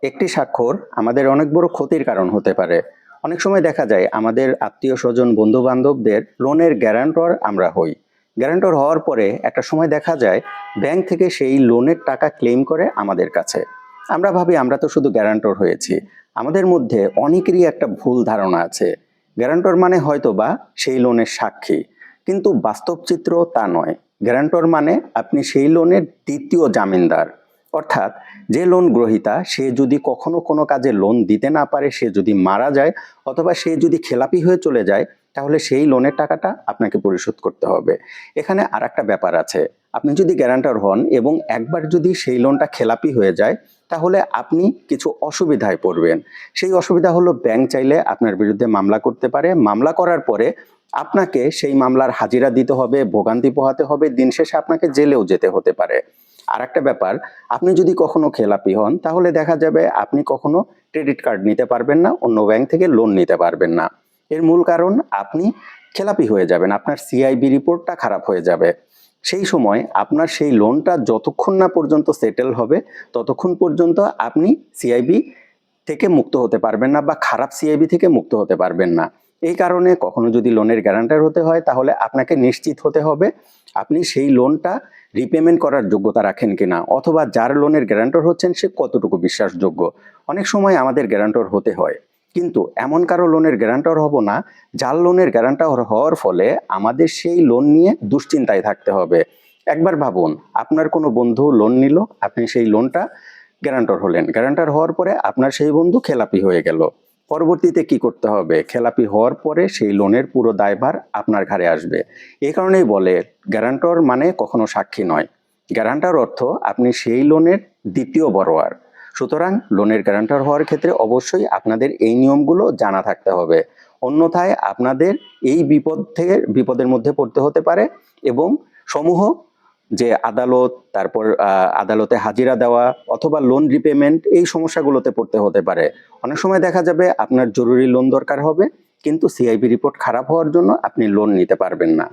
একটি স্বাক্ষর আমাদের অনেক বড় ক্ষতির কারণ হতে পারে। অনেক সময় দেখা যায় আমাদের আত্মীয়-স্বজন, বন্ধু-বান্ধবদের লোনের গ্যারান্টর আমরা হই। গ্যারান্টর হওয়ার পরে একটা সময় দেখা যায় ব্যাংক থেকে সেই লোনের টাকা ক্লেম করে আমাদের কাছে। আমরা ভাবি আমরা তো শুধু গ্যারান্টর হয়েছি। আমাদের মধ্যে অনেকেরই একটা ভুল ধারণা আছে। গ্যারান্টর মানে হয়তোবা সেই লোনের সাক্ষী। কিন্তু বাস্তব চিত্র তা নয়। গ্যারান্টর মানে আপনি সেই লোনের দ্বিতীয় জামিনদার। অর্থাৎ যে লোন গ্রহীতা সে যদি কখনো কোনো কাজে লোন দিতে না পারে, সে যদি মারা যায় অথবা সে যদি খেলাপি হয়ে চলে যায়, তাহলে সেই লোনের টাকাটা আপনাকে পরিশোধ করতে হবে। এখানে আর একটা ব্যাপার আছে, আপনি যদি গ্যারান্টর হন এবং একবার যদি সেই লোনটা খেলাপি হয়ে যায়, তাহলে আপনি কিছু অসুবিধায় পড়বেন। সেই অসুবিধা হলো ব্যাংক চাইলে আপনার বিরুদ্ধে মামলা করতে পারে। মামলা করার পরে আপনাকে সেই মামলার হাজিরা দিতে হবে, ভোগান্তি পোহাতে হবে, দিন শেষে আপনাকে জেলেও যেতে হতে পারে। আর একটা ব্যাপার, আপনি যদি কখনো খেলাপি হন তাহলে দেখা যাবে আপনি কখনো ক্রেডিট কার্ড নিতে পারবেন না, অন্য ব্যাংক থেকে লোন নিতে পারবেন না। এর মূল কারণ আপনি খেলাপি হয়ে যাবেন, আপনার সিআইবি রিপোর্টটা খারাপ হয়ে যাবে। সেই সময় আপনার সেই লোনটা যতক্ষণ না পর্যন্ত সেটেল হবে ততক্ষণ পর্যন্ত আপনি সিআইবি থেকে মুক্ত হতে পারবেন না বা খারাপ সিআইবি থেকে মুক্ত হতে পারবেন না। এই কারণে কখনো যদি লোনের গ্যারান্টার হতে হয় তাহলে আপনাকে নিশ্চিত হতে হবে আপনি সেই লোনটা রিপেমেন্ট করার যোগ্যতা রাখেন কিনা, অথবা যার লোনের গ্যারান্টর হচ্ছেন সে কতটুকু বিশ্বাসযোগ্য। অনেক সময় আমাদের গ্যারান্টর হতে হয়, কিন্তু এমন কারো লোনের গ্যারান্টর হব না যার লোনের গ্যারান্টর হওয়ার ফলে আমাদের সেই লোন নিয়ে দুশ্চিন্তায় থাকতে হবে। একবার ভাবুন, আপনার কোনো বন্ধু লোন নিল, আপনি সেই লোনটা গ্যারান্টর হলেন, গ্যারান্টর হওয়ার পরে আপনার সেই বন্ধু খেলাপি হয়ে গেল। পরবর্তীতে কি করতে হবে? খেলাপি হওয়ার পরে সেই লোনের পুরো দায়ভার আপনার ঘাড়ে আসবে। এই কারণেই বলে গ্যারান্টর মানে কখনো সাক্ষী নয়। গ্যারান্টর অর্থ আপনি সেই লোনের দ্বিতীয় বড়োয়ার। সুতরাং লোনের গ্যারান্টর হওয়ার ক্ষেত্রে অবশ্যই আপনাদের এই নিয়মগুলো জানা থাকতে হবে। অন্যথায় আপনাদের এই বিপদের মধ্যে পড়তে হতে পারে এবং সমূহ যে আদালত, তারপর আদালতে হাজিরা দেওয়া অথবা লোন রিপেমেন্ট, এই সমস্যাগুলোতে পড়তে হতে পারে। অনেক সময় দেখা যাবে আপনার জরুরি লোন দরকার হবে, কিন্তু সিআইবি রিপোর্ট খারাপ হওয়ার জন্য আপনি লোন নিতে পারবেন না।